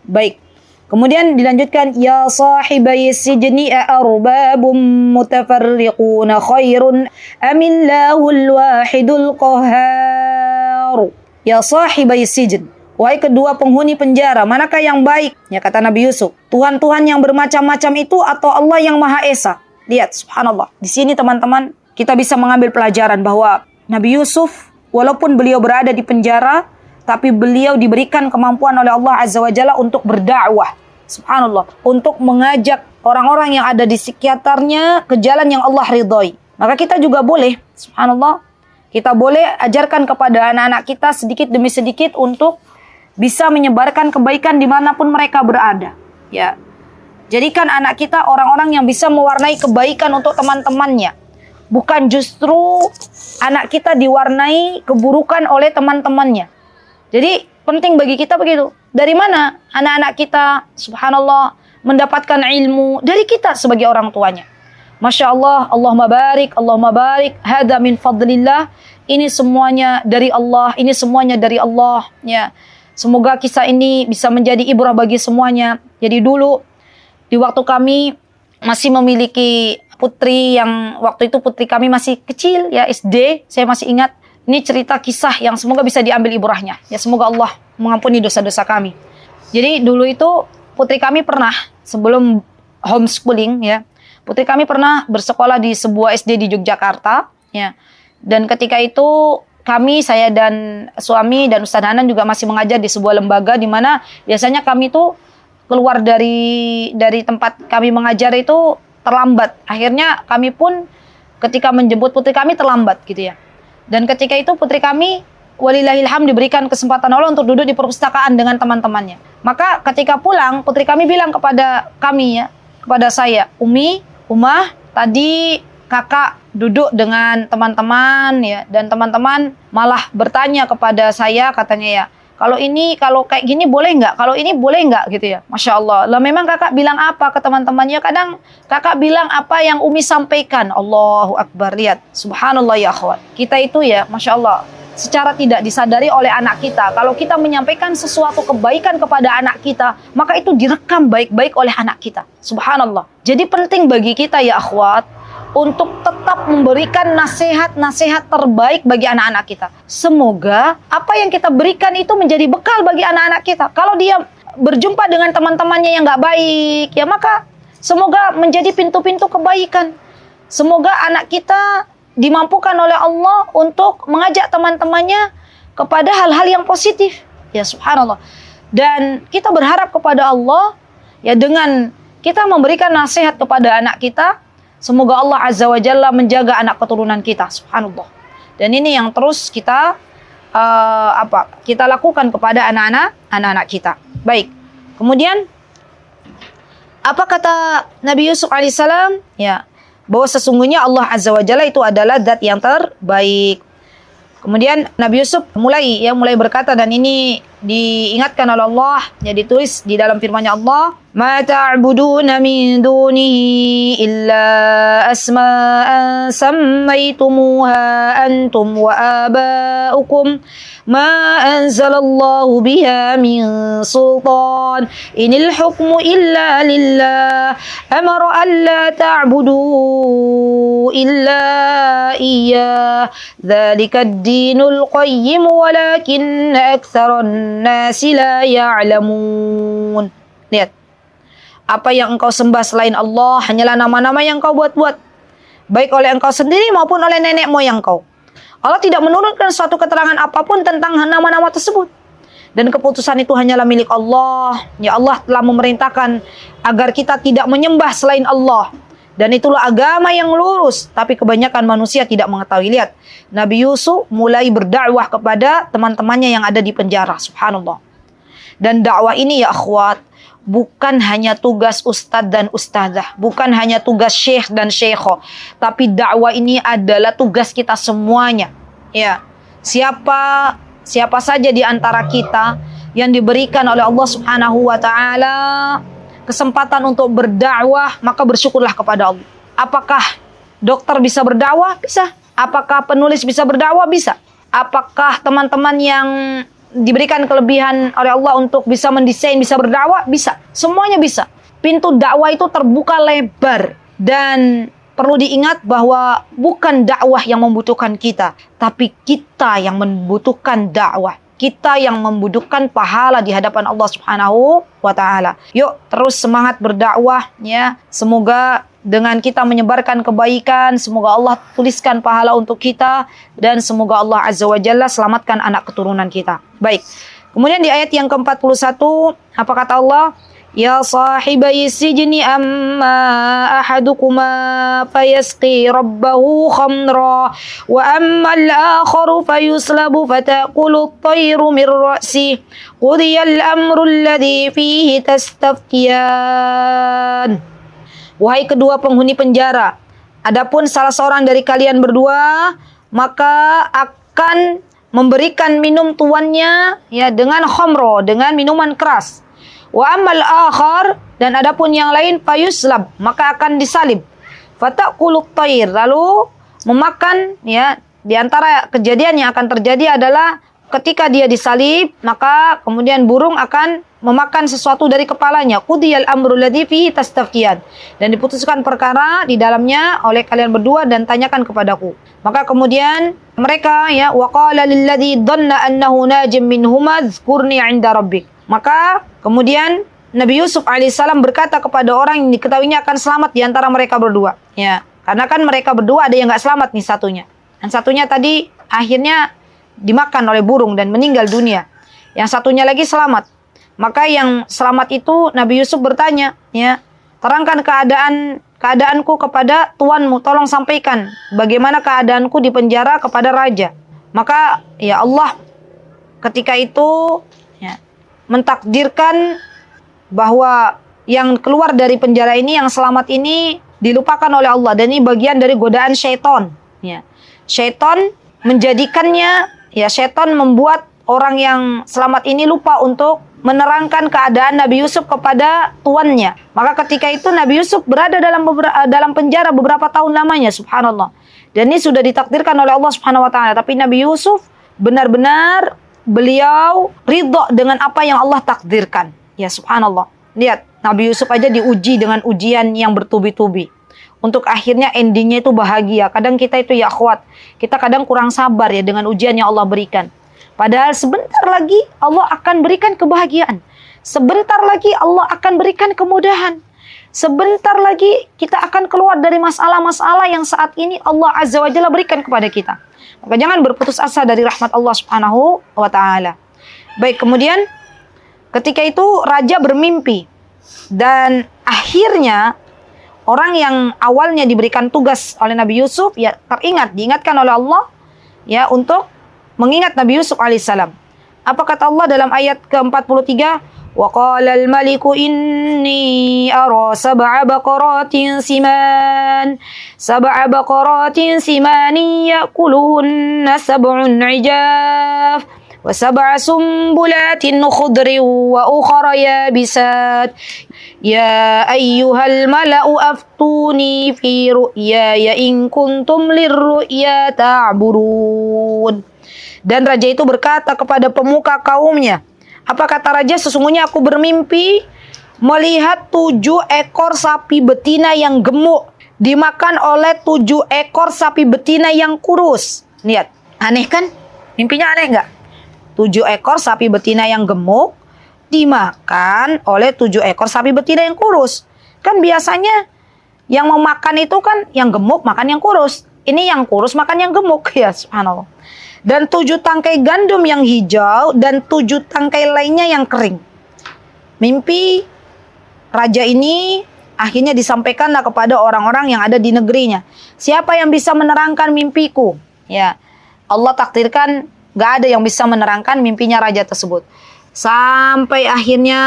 [SPEAKER 2] Baik. Kemudian dilanjutkan, ya sahibai sijni a'arbabum mutafarriquna khairun amillahul wahidul qahhar. Ya sahibai sijni, wahai kedua penghuni penjara, manakah yang baik? Ya kata Nabi Yusuf, Tuhan-Tuhan yang bermacam-macam itu atau Allah yang Maha Esa? Lihat, subhanallah. Di sini teman-teman, kita bisa mengambil pelajaran bahwa Nabi Yusuf, walaupun beliau berada di penjara, tapi beliau diberikan kemampuan oleh Allah Azza wa Jalla untuk berdakwah. Subhanallah. Untuk mengajak orang-orang yang ada di sekitarnya ke jalan yang Allah ridhoi. Maka kita juga boleh, subhanallah, kita boleh ajarkan kepada anak-anak kita sedikit demi sedikit untuk bisa menyebarkan kebaikan dimanapun mereka berada. Ya, jadikan anak kita orang-orang yang bisa mewarnai kebaikan untuk teman-temannya. Bukan justru anak kita diwarnai keburukan oleh teman-temannya. Jadi penting bagi kita begitu. Dari mana anak-anak kita, subhanallah, mendapatkan ilmu? Dari kita sebagai orang tuanya. Masya Allah, Allahumma barik, hada min fadlillah. Ini semuanya dari Allah, ini semuanya dari Allah. Ya. Semoga kisah ini bisa menjadi ibrah bagi semuanya. Jadi dulu, di waktu kami masih memiliki putri yang waktu itu putri kami masih kecil, ya SD, saya masih ingat. Ini cerita kisah yang semoga bisa diambil ibrahnya. Ya semoga Allah mengampuni dosa-dosa kami. Jadi dulu itu putri kami pernah, sebelum homeschooling ya, putri kami pernah bersekolah di sebuah SD di Yogyakarta ya. Dan ketika itu kami, saya dan suami dan Ustadz Hanan juga masih mengajar di sebuah lembaga di mana biasanya kami tuh keluar dari tempat kami mengajar itu terlambat. Akhirnya kami pun ketika menjemput putri kami terlambat gitu ya. Dan ketika itu putri kami walillahilham diberikan kesempatan Allah untuk duduk di perpustakaan dengan teman-temannya. Maka ketika pulang putri kami bilang kepada kami ya, kepada saya, Umah, tadi kakak duduk dengan teman-teman ya, dan teman-teman malah bertanya kepada saya, katanya ya, kalau kayak gini boleh nggak? Kalau ini boleh nggak gitu ya? Masya Allah. Lah memang kakak bilang apa ke teman-temannya? Kadang kakak bilang apa yang Umi sampaikan. Allahu Akbar. Lihat, subhanallah ya akhwat. Kita itu ya, Masya Allah, secara tidak disadari oleh anak kita. Kalau kita menyampaikan sesuatu kebaikan kepada anak kita, maka itu direkam baik-baik oleh anak kita. Subhanallah. Jadi penting bagi kita ya akhwat, untuk tetap memberikan nasihat-nasihat terbaik bagi anak-anak kita. Semoga apa yang kita berikan itu menjadi bekal bagi anak-anak kita. Kalau dia berjumpa dengan teman-temannya yang nggak baik, ya maka semoga menjadi pintu-pintu kebaikan. Semoga anak kita dimampukan oleh Allah untuk mengajak teman-temannya kepada hal-hal yang positif. Ya subhanallah. Dan kita berharap kepada Allah, ya dengan kita memberikan nasihat kepada anak kita, semoga Allah Azza wa Jalla menjaga anak keturunan kita, subhanallah. Dan ini yang terus kita kita lakukan kepada anak-anak kita. Baik. Kemudian apa kata Nabi Yusuf alaihissalam? Ya, bahwa sesungguhnya Allah Azza wa Jalla itu adalah zat yang terbaik. Kemudian Nabi Yusuf mulai berkata, dan ini diingatkan oleh Allah, ya ditulis di dalam firman-Nya Allah, "Ma ta'buduna min dunihi illa asma'an sammaytumuha antum wa aba'ukum ma anzalallahu biha min sultan inil hukmu illa lillah amara alla ta'budu illa iyyah dzalika ad-dinul qayyim walakinna aktsaran nasi la ya'lamun." Lihat, apa yang engkau sembah selain Allah hanyalah nama-nama yang engkau buat-buat, baik oleh engkau sendiri maupun oleh nenek moyang engkau. Allah tidak menurunkan suatu keterangan apapun tentang nama-nama tersebut. Dan keputusan itu hanyalah milik Allah. Ya, Allah telah memerintahkan agar kita tidak menyembah selain Allah. Dan itulah agama yang lurus, tapi kebanyakan manusia tidak mengetahui. Lihat, Nabi Yusuf mulai berdakwah kepada teman-temannya yang ada di penjara, subhanallah. Dan dakwah ini ya akhwat, bukan hanya tugas ustadz dan ustadzah, bukan hanya tugas syekh dan syekho, tapi dakwah ini adalah tugas kita semuanya. Ya, siapa saja di antara kita yang diberikan oleh Allah Subhanahu wa taala kesempatan untuk berdakwah, maka bersyukurlah kepada Allah. Apakah dokter bisa berdakwah? Bisa. Apakah penulis bisa berdakwah? Bisa. Apakah teman-teman yang diberikan kelebihan oleh Allah untuk bisa mendesain bisa berdakwah? Bisa. Semuanya bisa. Pintu dakwah itu terbuka lebar. Dan perlu diingat bahwa bukan dakwah yang membutuhkan kita, tapi kita yang membutuhkan dakwah. Kita yang membutuhkan pahala di hadapan Allah Subhanahu wa taala. Yuk terus semangat berdakwah ya. Semoga dengan kita menyebarkan kebaikan, semoga Allah tuliskan pahala untuk kita, dan semoga Allah Azza wa Jalla selamatkan anak keturunan kita. Baik. Kemudian di ayat yang ke-41, apa kata Allah? Ya sahibai sijni amma ahadukuma fayasqi rabbahu khamra wa amma al-akharu fayuslabu fataqulu at-tayru min ra'si qudiyal amru alladhi fihi tastaftiyan. Wahai kedua penghuni penjara, adapun salah seorang dari kalian berdua maka akan memberikan minum tuannya ya dengan khamro, dengan minuman keras. Wa ammal akhar, dan adapun yang lain fayuslab, maka akan disalib. Fataqulu at-tayr, lalu memakan ya, di antara kejadian yang akan terjadi adalah ketika dia disalib, maka kemudian burung akan memakan sesuatu dari kepalanya. Qudiyal amru ladzi fihi tastaftiyan. Dan diputuskan perkara di dalamnya oleh kalian berdua dan tanyakan kepadaku. Maka kemudian mereka ya waqala lilladzi dhanna annahu najim minhuma dzkurni 'inda rabbik. Maka kemudian Nabi Yusuf alaihissalam berkata kepada orang yang diketahuinya akan selamat di antara mereka berdua. Ya, karena kan mereka berdua ada yang nggak selamat nih satunya. Dan satunya tadi akhirnya dimakan oleh burung dan meninggal dunia. Yang satunya lagi selamat. Maka yang selamat itu Nabi Yusuf bertanya, ya, terangkan keadaanku kepada tuanmu, tolong sampaikan bagaimana keadaanku di penjara kepada raja. Maka ya Allah ketika itu ya, mentakdirkan bahwa yang keluar dari penjara ini, yang selamat ini dilupakan oleh Allah, dan ini bagian dari godaan syaitan. Ya. Syaitan menjadikannya, ya syaitan membuat orang yang selamat ini lupa untuk menerangkan keadaan Nabi Yusuf kepada tuannya. Maka ketika itu Nabi Yusuf berada dalam penjara beberapa tahun lamanya, subhanallah. Dan ini sudah ditakdirkan oleh Allah Subhanahu wa taala. Tapi Nabi Yusuf benar-benar beliau ridho dengan apa yang Allah takdirkan. Ya subhanallah. Lihat, Nabi Yusuf aja diuji dengan ujian yang bertubi-tubi. Untuk akhirnya endingnya itu bahagia. Kadang kita itu ya akhwat, kita kadang kurang sabar ya dengan ujian yang Allah berikan. Padahal sebentar lagi Allah akan berikan kebahagiaan. Sebentar lagi Allah akan berikan kemudahan. Sebentar lagi kita akan keluar dari masalah-masalah yang saat ini Allah Azza wa Jalla berikan kepada kita. Maka jangan berputus asa dari rahmat Allah Subhanahu wa taala. Baik, kemudian ketika itu raja bermimpi, dan akhirnya orang yang awalnya diberikan tugas oleh Nabi Yusuf ya diingatkan oleh Allah ya untuk mengingat Nabi Yusuf alaihissalam. Apa kata Allah dalam ayat ke-43? Wa qala al-maliku inni ara sab'a baqaratin simanin ya'kuluhunna sab'un 'ijaf وسبع سنبلات خضر وأخر يابسات يا أيها الملأ أفتوني في رؤياي إن كنتم للرؤيا تعبرون. Dan raja itu berkata kepada pemuka kaumnya, apa kata raja? Sesungguhnya aku bermimpi melihat 7 ekor sapi betina yang gemuk dimakan oleh 7 ekor sapi betina yang kurus. Lihat, aneh kan? Mimpinya aneh nggak? 7 ekor sapi betina yang gemuk dimakan oleh 7 ekor sapi betina yang kurus. Kan biasanya yang mau makan itu kan yang gemuk makan yang kurus. Ini yang kurus makan yang gemuk, ya subhanallah. Dan 7 tangkai gandum yang hijau dan 7 tangkai lainnya yang kering. Mimpi raja ini akhirnya disampaikanlah kepada orang-orang yang ada di negerinya. Siapa yang bisa menerangkan mimpiku? Ya, Allah takdirkan gak ada yang bisa menerangkan mimpinya raja tersebut. Sampai akhirnya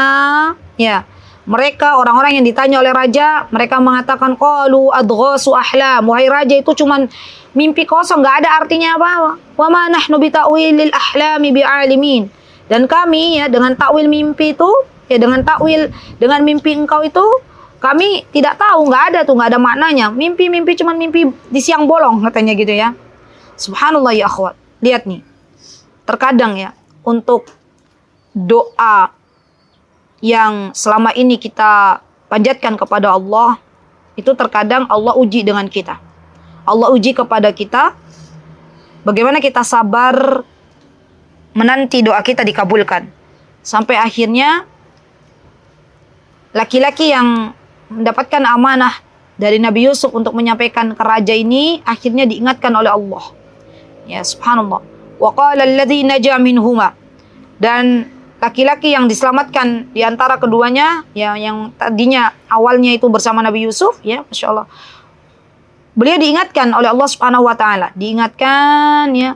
[SPEAKER 2] ya mereka orang-orang yang ditanya oleh raja, mereka mengatakan qalu adghasu ahlam. Wahai raja, itu cuman mimpi kosong, gak ada artinya apa-apa. Wa ma nahnu bi ta'wilil ahlami bi'alimin. Dan kami ya dengan takwil mimpi itu, ya dengan mimpi engkau itu kami tidak tahu, gak ada tuh, gak ada maknanya. Mimpi-mimpi cuman mimpi di siang bolong katanya gitu ya. Subhanallah ya akhwat. Lihat nih. Terkadang ya, untuk doa yang selama ini kita panjatkan kepada Allah, itu terkadang Allah uji dengan kita. Allah uji kepada kita, bagaimana kita sabar menanti doa kita dikabulkan. Sampai akhirnya, laki-laki yang mendapatkan amanah dari Nabi Yusuf untuk menyampaikan ke raja ini, akhirnya diingatkan oleh Allah. Ya subhanallah. Wa qala alladzi naja minhuma. Dan laki-laki yang diselamatkan di antara keduanya, ya, yang tadinya awalnya itu bersama Nabi Yusuf, ya, Masya Allah. Beliau diingatkan oleh Allah Subhanahu wa taala, diingatkan ya.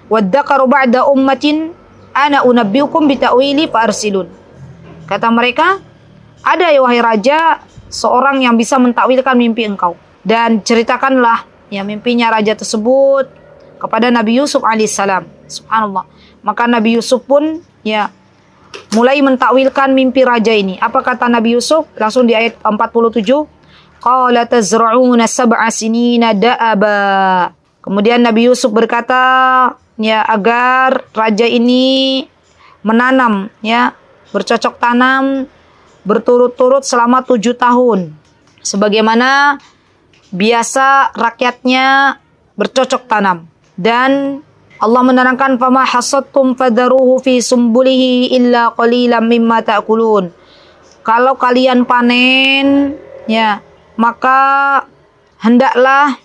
[SPEAKER 2] Waddakaru ba'da ummatin ana unabbiukum bita'wili fa'arsilun. Kata mereka, ada ya wahai raja seorang yang bisa mentakwilkan mimpi engkau, dan ceritakanlah ya mimpinya raja tersebut kepada Nabi Yusuf alaihissalam. Subhanallah. Maka Nabi Yusuf pun ya mulai mentakwilkan mimpi raja ini. Apa kata Nabi Yusuf? Langsung di ayat 47. Qala tazra'una sab'a sinina da'aba. Kemudian Nabi Yusuf berkata, ya agar raja ini menanam, ya, bercocok tanam berturut-turut selama 7 tahun. Sebagaimana biasa rakyatnya bercocok tanam. Dan Allah menerangkan fama hasadtum fadaruhu fi sumbulihi illa qalilan mimma ta'kulun. Kalau kalian panen, ya, maka hendaklah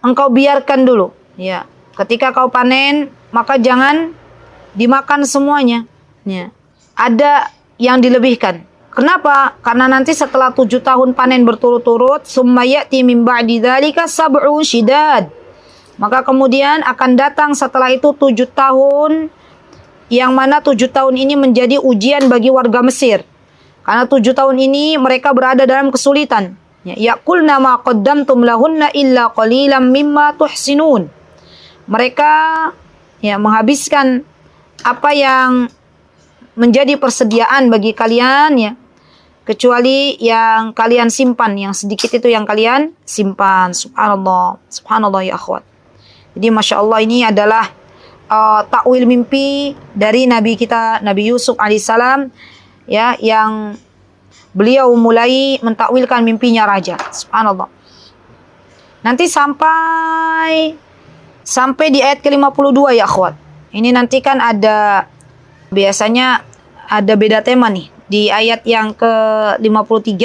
[SPEAKER 2] engkau biarkan dulu, ya. Ketika kau panen, maka jangan dimakan semuanya, ya. Ada yang dilebihkan. Kenapa? Karena nanti setelah 7 tahun panen berturut-turut, summa ya'ti min ba'di dzalika sab'un syidad. Maka kemudian akan datang setelah itu 7 tahun, yang mana 7 tahun ini menjadi ujian bagi warga Mesir. Karena 7 tahun ini mereka berada dalam kesulitan. Yaqulna ma qaddamtum lahunna illa qalilan mimma tuhsinun. Mereka, ya, menghabiskan apa yang menjadi persediaan bagi kalian, ya, kecuali yang kalian simpan, yang sedikit itu yang kalian simpan. Subhanallah, subhanallah ya akhwat. Jadi Masya Allah, ini adalah takwil mimpi dari Nabi kita, Nabi Yusuf alaihissalam, ya, yang beliau mulai mentakwilkan mimpinya raja. Subhanallah. Nanti sampai di ayat ke-52 ya akhwat. Ini nanti kan biasanya ada beda tema nih. Di ayat yang ke-53,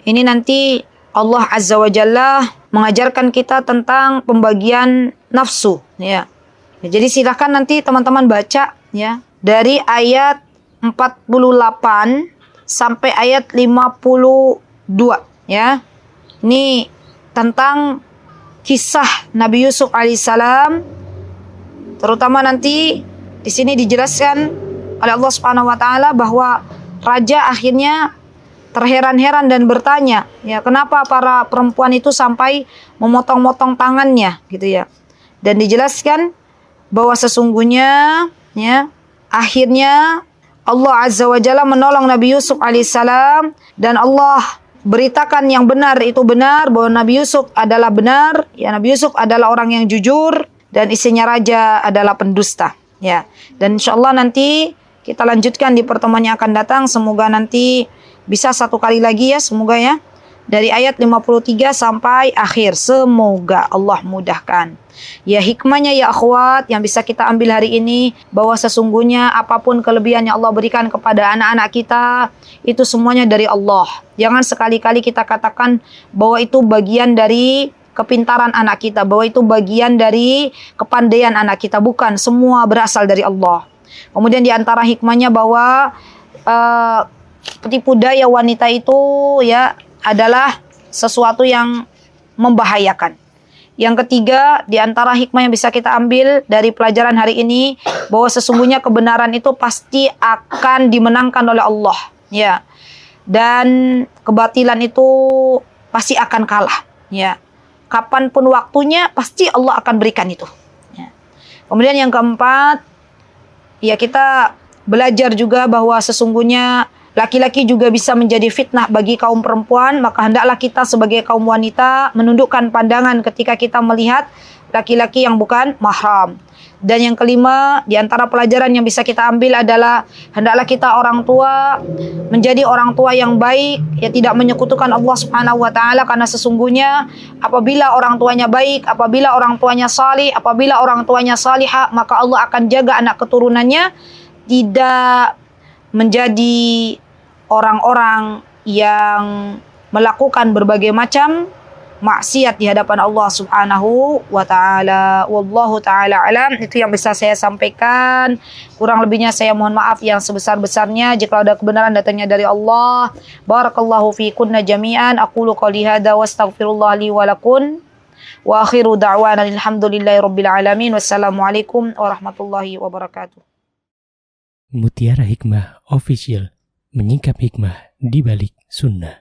[SPEAKER 2] ini nanti Allah Azza wa Jalla mengajarkan kita tentang pembagian nafsu, ya. Jadi silahkan nanti teman-teman baca, ya, dari ayat 48 sampai ayat 52, ya. Ini tentang kisah Nabi Yusuf alaihissalam, terutama nanti di sini dijelaskan oleh Allah Subhanahu wa taala bahwa raja akhirnya terheran-heran dan bertanya, ya, kenapa para perempuan itu sampai memotong-motong tangannya, gitu ya. Dan dijelaskan bahwa sesungguhnya, ya, akhirnya Allah Azza wa Jalla menolong Nabi Yusuf alaihissalam, dan Allah beritakan yang benar itu benar, bahwa Nabi Yusuf adalah benar, ya, Nabi Yusuf adalah orang yang jujur, dan istrinya raja adalah pendusta, ya. Dan insyaallah nanti kita lanjutkan di pertemuan yang akan datang. Semoga nanti bisa satu kali lagi, ya, semoga, ya, dari ayat 53 sampai akhir. Semoga Allah mudahkan. Ya, hikmahnya ya akhwat yang bisa kita ambil hari ini, bahwa sesungguhnya apapun kelebihan yang Allah berikan kepada anak-anak kita, itu semuanya dari Allah. Jangan sekali-kali kita katakan bahwa itu bagian dari kepintaran anak kita, bahwa itu bagian dari kepandaian anak kita. Bukan, semua berasal dari Allah. Kemudian di antara hikmahnya bahwa tipu daya wanita itu, ya, adalah sesuatu yang membahayakan. Yang ketiga, di antara hikmah yang bisa kita ambil dari pelajaran hari ini, bahwa sesungguhnya kebenaran itu pasti akan dimenangkan oleh Allah, ya. Dan kebatilan itu pasti akan kalah, ya. Kapanpun waktunya pasti Allah akan berikan itu, ya. Kemudian yang keempat, ya, kita belajar juga bahwa sesungguhnya laki-laki juga bisa menjadi fitnah bagi kaum perempuan. Maka hendaklah kita sebagai kaum wanita menundukkan pandangan ketika kita melihat laki-laki yang bukan mahram. Dan yang kelima, di antara pelajaran yang bisa kita ambil adalah hendaklah kita orang tua menjadi orang tua yang baik, ya, tidak menyekutukan Allah Subhanahu wa taala, karena sesungguhnya apabila orang tuanya baik, apabila orang tuanya salih, apabila orang tuanya salihah, maka Allah akan jaga anak keturunannya tidak menjadi orang-orang yang melakukan berbagai macam maksiat di hadapan Allah Subhanahu wa taala. Wallahu taala alam. Itu yang bisa saya sampaikan. Kurang lebihnya saya mohon maaf yang sebesar-besarnya. Jika ada kebenaran datangnya dari Allah. Barakallahu fikunna jami'an. Aqulu qouli hadza wa astaghfirullah li wa lakum. Wa akhiru da'wana alhamdulillahirabbil alamin. Wassalamualaikum warahmatullahi wabarakatuh.
[SPEAKER 1] Mutiara Hikmah Official, menyingkap hikmah di balik sunnah.